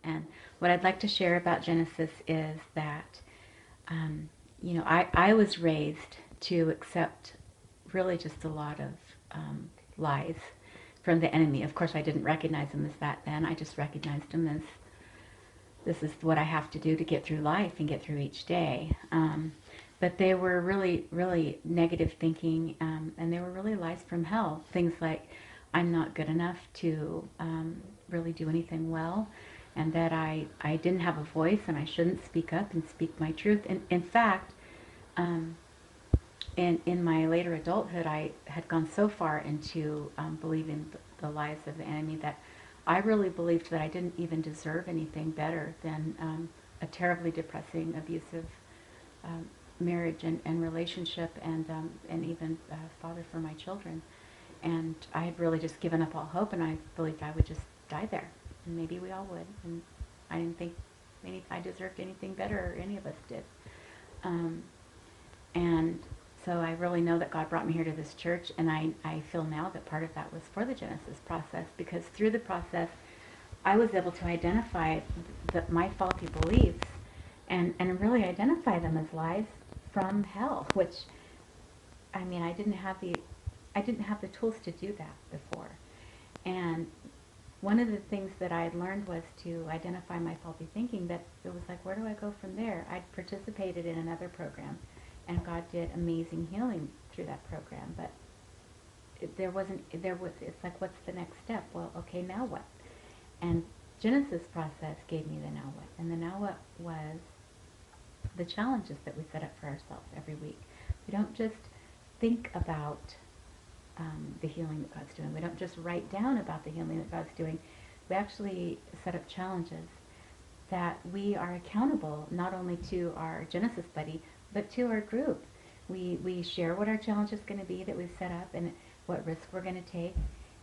And what I'd like to share about Genesis is that, I was raised to accept really just a lot of lies from the enemy. Of course, I didn't recognize them as that then. I just recognized them as this is what I have to do to get through life and get through each day. But they were really, really negative thinking, and they were really lies from hell. Things like, I'm not good enough to really do anything well, and that I didn't have a voice and I shouldn't speak up and speak my truth. And in fact, um, in my later adulthood, I had gone so far into believing the lies of the enemy that I really believed that I didn't even deserve anything better than a terribly depressing, abusive um, marriage and relationship, and even father for my children. And I had really just given up all hope, and I believed I would just die there, and maybe we all would. And I didn't think I deserved anything better, or any of us did. Um, and so I really know that God brought me here to this church, and I feel now that part of that was for the Genesis process, because through the process, I was able to identify my faulty beliefs and really identify them as lies from hell, which, I mean, I didn't have the tools to do that before. And one of the things that I had learned was to identify my faulty thinking, that it was like, where do I go from there? I'd participated in another program, and God did amazing healing through that program, but it's like, what's the next step? Well, okay, now what? And Genesis process gave me the now what. And the now what was the challenges that we set up for ourselves every week. We don't just think about the healing that God's doing. We don't just write down about the healing that God's doing. We actually set up challenges that we are accountable not only to our Genesis buddy, but to our group. We share what our challenge is going to be that we've set up and what risk we're going to take.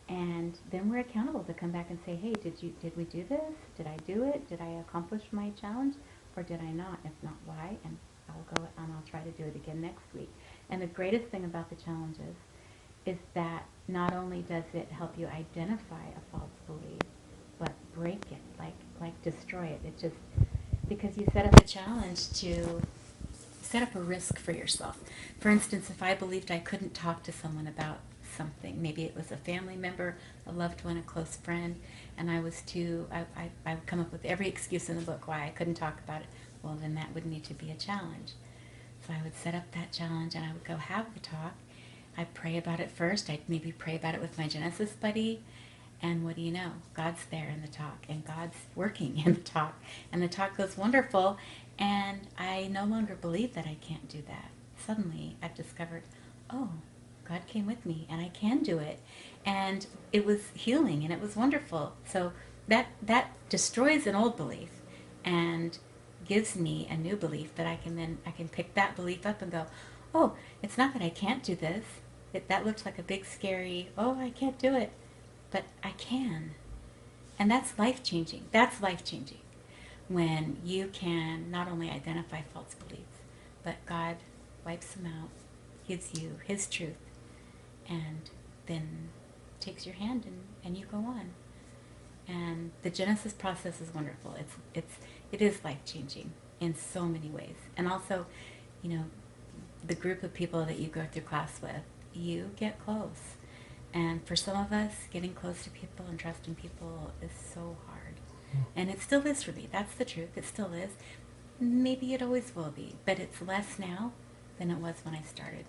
And then we're accountable to come back and say, hey, did we do this? Did I do it? Did I accomplish my challenge? Or did I not? If not, why? And I'll go and I'll try to do it again next week. And the greatest thing about the challenges is that not only does it help you identify a false belief, but break it, like destroy it. It just, because you set up a challenge to set up a risk for yourself. For instance, if I believed I couldn't talk to someone about something, maybe it was a family member, a loved one, a close friend, and I would come up with every excuse in the book why I couldn't talk about it. Well, then that would need to be a challenge. So I would set up that challenge, and I would go have the talk. I'd pray about it first. I'd maybe pray about it with my Genesis buddy. And what do you know? God's there in the talk, and God's working in the talk. And the talk goes wonderful, and I no longer believe that I can't do that. Suddenly, I've discovered, oh, God came with me, and I can do it. And it was healing, and it was wonderful. So that destroys an old belief and gives me a new belief that I can pick that belief up and go, oh, it's not that I can't do this. That looks like a big scary, oh, I can't do it. But I can. And that's life-changing. That's life-changing. When you can not only identify false beliefs, but God wipes them out, gives you His truth, and then takes your hand and you go on. And the Genesis process is wonderful. It is life-changing in so many ways. And also, you know, the group of people that you go through class with, you get close. And for some of us, getting close to people and trusting people is so hard. And it still is for me. That's the truth. It still is. Maybe it always will be. But it's less now than it was when I started.